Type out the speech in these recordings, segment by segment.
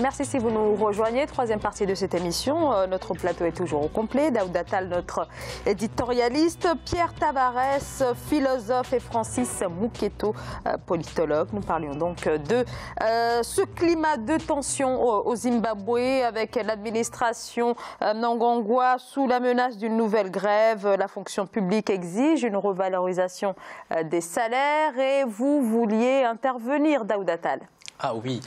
Merci si vous nous rejoignez. Troisième partie de cette émission. Notre plateau est toujours au complet. Daouda Tall, notre éditorialiste. Pierre Tavares, philosophe. Et Francis Mouketo, politologue. Nous parlions donc de ce climat de tension au Zimbabwe avec l'administration Mnangagwa sous la menace d'une nouvelle grève. La fonction publique exige une revalorisation des salaires et vous vouliez intervenir, Daouda Tall. Ah oui,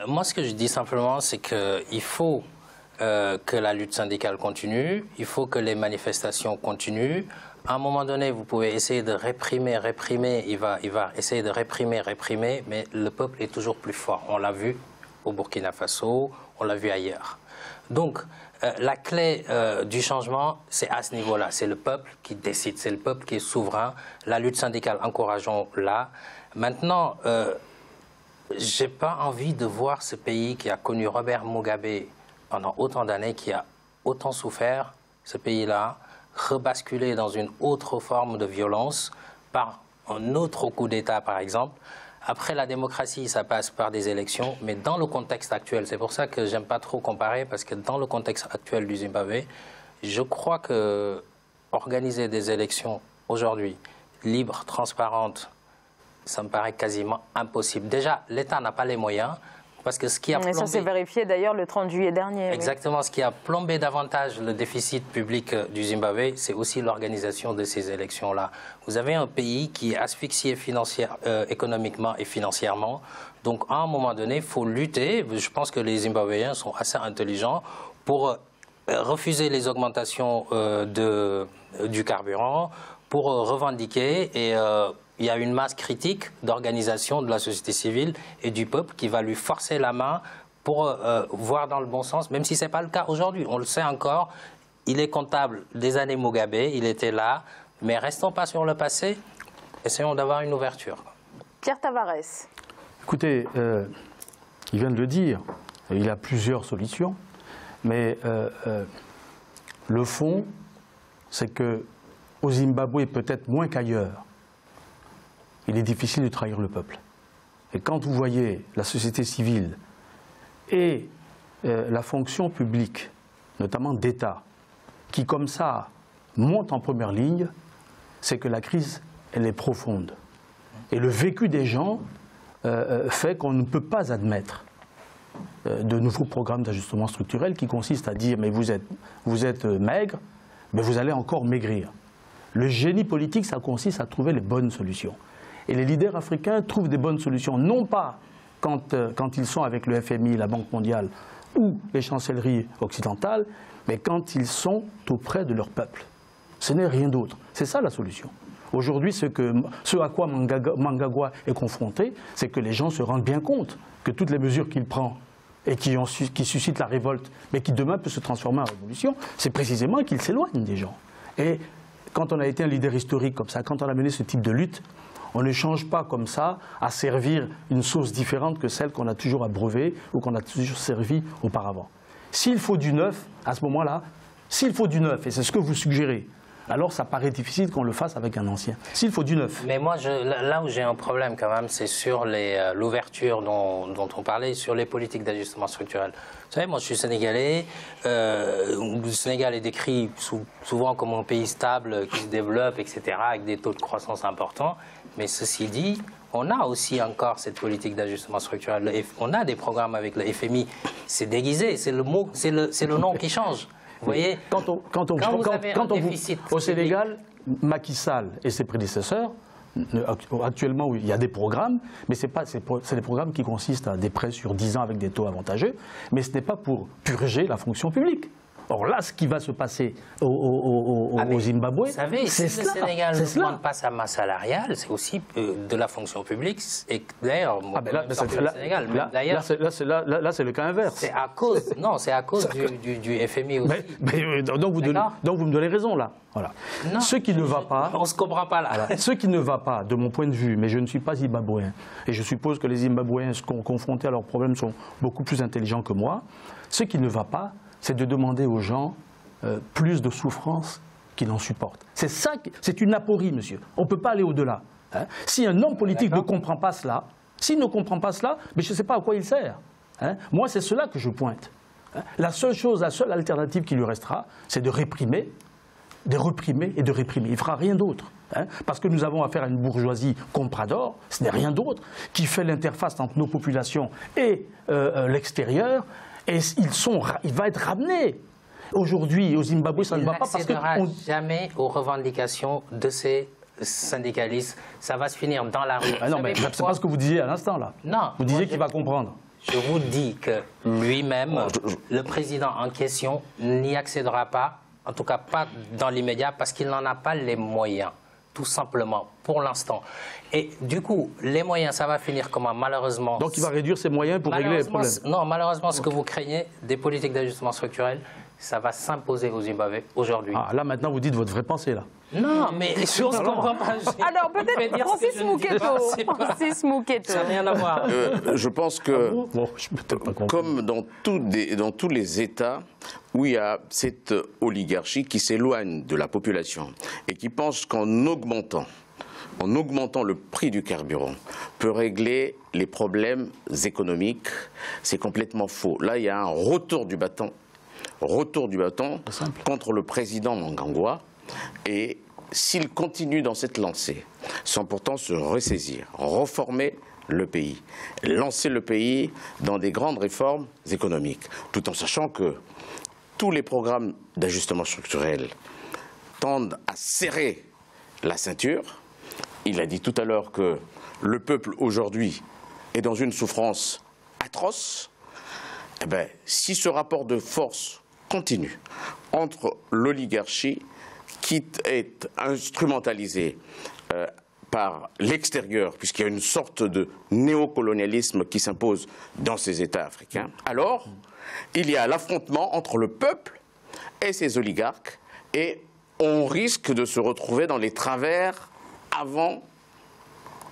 moi ce que je dis simplement c'est qu'il faut que la lutte syndicale continue, il faut que les manifestations continuent. À un moment donné, vous pouvez essayer de réprimer, il va essayer de réprimer, mais le peuple est toujours plus fort. On l'a vu au Burkina Faso, on l'a vu ailleurs. Donc, la clé du changement, c'est à ce niveau-là. C'est le peuple qui décide, c'est le peuple qui est souverain. La lutte syndicale, encourageons-la. Maintenant, j'ai pas envie de voir ce pays qui a connu Robert Mugabe pendant autant d'années, qui a autant souffert, ce pays-là, rebasculer dans une autre forme de violence par un autre coup d'État, par exemple. Après la démocratie, ça passe par des élections, mais dans le contexte actuel, c'est pour ça que j'aime pas trop comparer, parce que dans le contexte actuel du Zimbabwe, je crois que organiser des élections aujourd'hui, libres, transparentes, ça me paraît quasiment impossible. Déjà, l'État n'a pas les moyens, parce que ce qui a plombé... Ça s'est vérifié d'ailleurs le 30 juillet dernier. Exactement, oui. Ce qui a plombé davantage le déficit public du Zimbabwe, c'est aussi l'organisation de ces élections-là. Vous avez un pays qui est asphyxié économiquement et financièrement, donc à un moment donné, il faut lutter. Je pense que les Zimbabwéens sont assez intelligents pour refuser les augmentations du carburant, pour revendiquer et... il y a une masse critique d'organisation de la société civile et du peuple qui va lui forcer la main pour voir dans le bon sens, même si ce n'est pas le cas aujourd'hui. On le sait encore, il est comptable des années Mugabe, il était là, mais restons pas sur le passé, essayons d'avoir une ouverture. Pierre Tavares. Écoutez, il vient de le dire, il y a plusieurs solutions, mais le fond, c'est qu'au Zimbabwe, peut-être moins qu'ailleurs, il est difficile de trahir le peuple. Et quand vous voyez la société civile et la fonction publique, notamment d'État, qui comme ça monte en première ligne, c'est que la crise, elle est profonde. Et le vécu des gens fait qu'on ne peut pas admettre de nouveaux programmes d'ajustement structurel qui consistent à dire mais vous êtes maigre, mais vous allez encore maigrir. Le génie politique, ça consiste à trouver les bonnes solutions. Et les leaders africains trouvent des bonnes solutions, non pas quand ils sont avec le FMI, la Banque mondiale ou les chancelleries occidentales, mais quand ils sont auprès de leur peuple. Ce n'est rien d'autre. C'est ça la solution. Aujourd'hui, ce à quoi Mnangagwa est confronté, c'est que les gens se rendent bien compte que toutes les mesures qu'il prend et qui suscitent la révolte, mais qui demain peut se transformer en révolution, c'est précisément qu'il s'éloigne des gens. Et quand on a été un leader historique comme ça, quand on a mené ce type de lutte, on ne change pas comme ça à servir une sauce différente que celle qu'on a toujours abreuvée ou qu'on a toujours servi auparavant. S'il faut du neuf, à ce moment-là, s'il faut du neuf, et c'est ce que vous suggérez, alors ça paraît difficile qu'on le fasse avec un ancien. S'il faut du neuf. Mais moi, là où j'ai un problème quand même, c'est sur l'ouverture dont on parlait, sur les politiques d'ajustement structurel. Vous savez, moi je suis sénégalais, le Sénégal est décrit souvent comme un pays stable, qui se développe, etc., avec des taux de croissance importants. Mais ceci dit, on a aussi encore cette politique d'ajustement structurel. On a des programmes avec le FMI. C'est déguisé, c'est le mot, c'est le nom qui change. Vous voyez, au Sénégal, Macky Sall et ses prédécesseurs, actuellement il y a des programmes, mais c'est des programmes qui consistent à des prêts sur 10 ans avec des taux avantageux, mais ce n'est pas pour purger la fonction publique. Or là, ce qui va se passer au Zimbabwe, vous savez, si le Sénégal n'augmente pas sa masse salariale, c'est aussi de la fonction publique. Et d'ailleurs, là, c'est le cas inverse. C'est à cause, non, c'est à cause du FMI aussi. Donc vous me donnez raison là. Voilà. Non, ce qui ne va pas, on se comprend pas là. Voilà, ce qui ne va pas, de mon point de vue, mais je ne suis pas zimbabwéen, et je suppose que les Zimbabwéens confrontés à leurs problèmes sont beaucoup plus intelligents que moi. Ce qui ne va pas, c'est de demander aux gens plus de souffrance qu'ils n'en supportent. C'est ça, c'est une aporie, monsieur. On ne peut pas aller au-delà. Hein. Si un homme politique ne comprend pas cela, s'il ne comprend pas cela, mais je ne sais pas à quoi il sert. Hein. Moi, c'est cela que je pointe. Hein. La seule alternative qui lui restera, c'est de réprimer et de réprimer. Il ne fera rien d'autre. Hein, parce que nous avons affaire à une bourgeoisie comprador, ce n'est rien d'autre, qui fait l'interface entre nos populations et l'extérieur, et il va être ramené. Aujourd'hui, au Zimbabwe, ça ne va pas parce que... Il n'accédera jamais aux revendications de ces syndicalistes. Ça va se finir dans la rue. Ah non, mais c'est pas ce que vous disiez à l'instant, là. Non. Vous disiez qu'il va comprendre. Je vous dis que lui-même, le président en question, n'y accédera pas, en tout cas pas dans l'immédiat, parce qu'il n'en a pas les moyens. Tout simplement, pour l'instant. Et du coup, les moyens, ça va finir comment, malheureusement... Donc il va réduire ses moyens pour régler les problèmes. Non, malheureusement, ce que vous craignez, des politiques d'ajustement structurel, ça va s'imposer au Zimbabwe aujourd'hui. Ah, là, maintenant, vous dites votre vraie pensée, là. Non, mais je ne comprends pas. Alors, peut-être Francis Mouketo. Ça n'a rien à voir. Je pense que, comme dans tous les États où il y a cette oligarchie qui s'éloigne de la population et qui pense qu'en augmentant le prix du carburant, peut régler les problèmes économiques, c'est complètement faux. Là, il y a un retour du bâton contre le président Mnangagwa. Et s'il continue dans cette lancée, sans pourtant se ressaisir, reformer le pays, lancer le pays dans des grandes réformes économiques, tout en sachant que tous les programmes d'ajustement structurel tendent à serrer la ceinture. Il a dit tout à l'heure que le peuple aujourd'hui est dans une souffrance atroce. Eh bien, si ce rapport de force continue entre l'oligarchie qui est instrumentalisée par l'extérieur, puisqu'il y a une sorte de néocolonialisme qui s'impose dans ces États africains, alors il y a l'affrontement entre le peuple et ses oligarques, et on risque de se retrouver dans les travers avant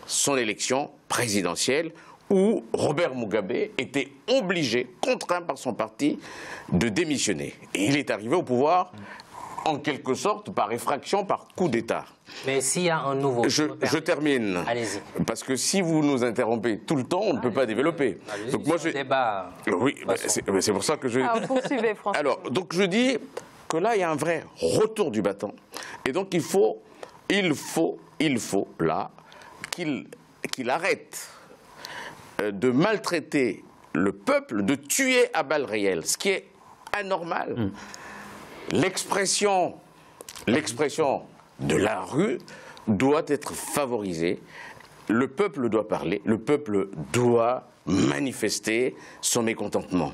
son élection présidentielle, où Robert Mugabe était obligé, contraint par son parti, de démissionner. Et il est arrivé au pouvoir, en quelque sorte, par effraction, par coup d'État. Mais s'il y a un nouveau... Je termine. Allez-y. Parce que si vous nous interrompez tout le temps, on ne peut pas développer. Donc moi, débat. Oui, c'est pour ça que je... poursuivez, François. Alors, donc je dis que là, il y a un vrai retour du bâton. Et donc, il faut là, qu'il arrête de maltraiter le peuple, de tuer à balles réelles, ce qui est anormal. L'expression de la rue doit être favorisée. Le peuple doit parler, le peuple doit manifester son mécontentement.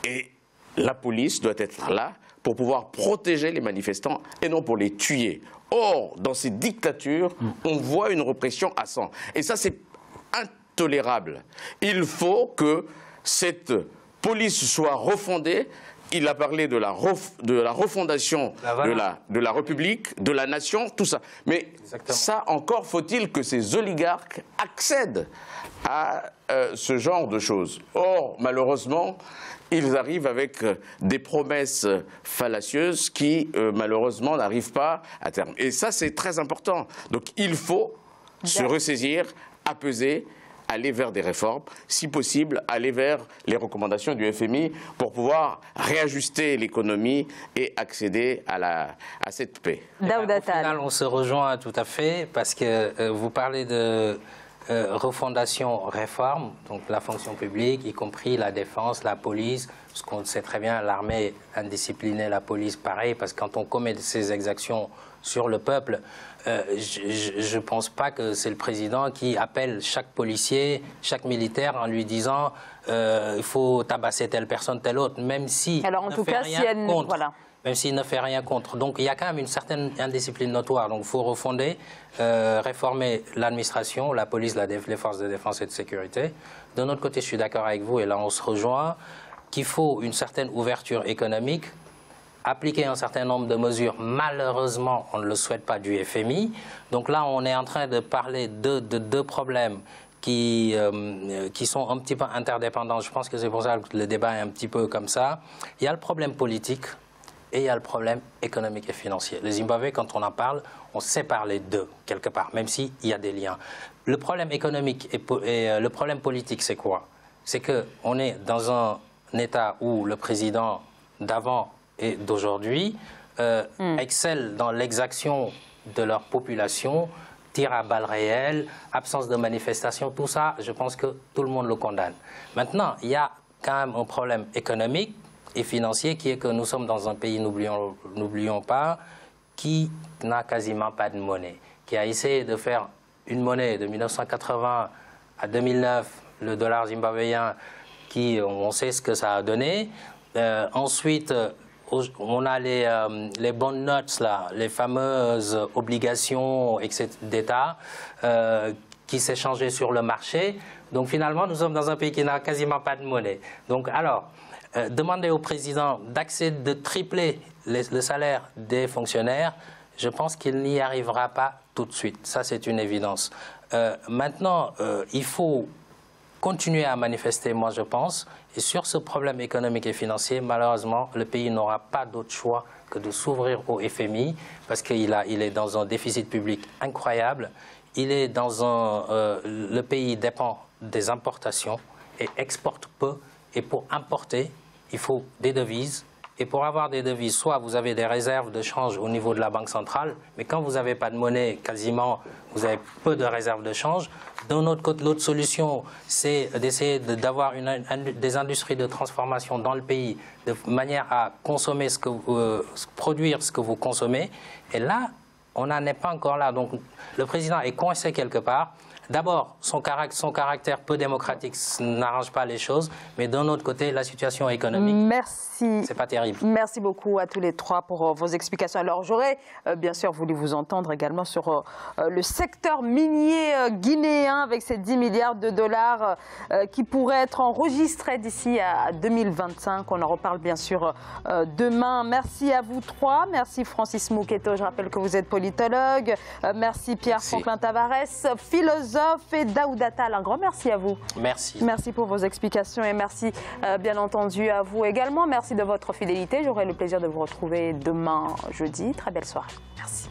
Et la police doit être là pour pouvoir protéger les manifestants et non pour les tuer. Or, dans ces dictatures, on voit une répression à sang. Et ça, c'est intolérable. Il faut que cette police soit refondée. Il a parlé de la refondation de la République, de la nation, tout ça. Mais ça, encore faut-il que ces oligarques accèdent à ce genre de choses. Or, malheureusement, ils arrivent avec des promesses fallacieuses qui, malheureusement, n'arrivent pas à terme. Et ça, c'est très important. Donc, il faut se ressaisir, apaiser, aller vers des réformes, si possible, aller vers les recommandations du FMI pour pouvoir réajuster l'économie et accéder à cette paix. Au final, on se rejoint tout à fait parce que vous parlez de refondation, réforme, donc la fonction publique, y compris la défense, la police, parce qu'on sait très bien, l'armée indisciplinée, la police pareil, parce que quand on commet ces exactions sur le peuple, je ne pense pas que c'est le président qui appelle chaque policier, chaque militaire en lui disant il faut tabasser telle personne, telle autre, même si alors en tout cas, même s'il ne fait rien contre. Donc il y a quand même une certaine indiscipline notoire. Donc il faut refonder, réformer l'administration, la police, les forces de défense et de sécurité. D'un autre côté, je suis d'accord avec vous, et là on se rejoint, qu'il faut une certaine ouverture économique, appliquer un certain nombre de mesures. Malheureusement, on ne le souhaite pas du FMI. Donc là, on est en train de parler de deux problèmes qui sont un petit peu interdépendants. Je pense que c'est pour ça que le débat est un petit peu comme ça. Il y a le problème politique et il y a le problème économique et financier. Le Zimbabwe, quand on en parle, on sépare les deux, quelque part, même s'il y a des liens. Le problème économique et le problème politique, c'est quoi? c'est qu'on est dans un État où le président d'avant et d'aujourd'hui excelle dans l'exaction de leur population, tir à balles réelles, absence de manifestation, tout ça, je pense que tout le monde le condamne. Maintenant, il y a quand même un problème économique et financier qui est que nous sommes dans un pays, n'oublions pas, qui n'a quasiment pas de monnaie, qui a essayé de faire une monnaie de 1980 à 2009, le dollar zimbabwéen, qui, on sait ce que ça a donné. Ensuite, on a les bond notes, là, les fameuses obligations d'État qui s'échangeaient sur le marché. Donc finalement, nous sommes dans un pays qui n'a quasiment pas de monnaie. Donc alors, demander au président de tripler le salaire des fonctionnaires, je pense qu'il n'y arrivera pas tout de suite. Ça, c'est une évidence. Maintenant, il faut continuer à manifester, moi, je pense. Et sur ce problème économique et financier, malheureusement, le pays n'aura pas d'autre choix que de s'ouvrir au FMI parce qu'il est dans un déficit public incroyable. Le pays dépend des importations et exporte peu. Et pour importer, il faut des devises. Et pour avoir des devises, soit vous avez des réserves de change au niveau de la Banque centrale, mais quand vous n'avez pas de monnaie, quasiment, vous avez peu de réserves de change. D'un autre côté, l'autre solution, c'est d'essayer d'avoir des industries de transformation dans le pays, de manière à consommer produire ce que vous consommez. Et là, on n'en est pas encore là. Donc, le président est coincé quelque part. D'abord, son caractère peu démocratique n'arrange pas les choses, mais d'un autre côté, la situation économique, merci. C'est pas terrible. Merci beaucoup à tous les trois pour vos explications. Alors, j'aurais bien sûr voulu vous entendre également sur le secteur minier guinéen avec ces 10 milliards de dollars qui pourraient être enregistrés d'ici à 2025. On en reparle bien sûr demain. Merci à vous trois. Merci Francis Mouketo, je rappelle que vous êtes politologue. Merci Pierre-Franklin Tavares, philosophe, et Daouda Tall. Un grand merci à vous. Merci. Merci pour vos explications et merci bien entendu à vous également. Merci de votre fidélité. J'aurai le plaisir de vous retrouver demain jeudi. Très belle soirée. Merci.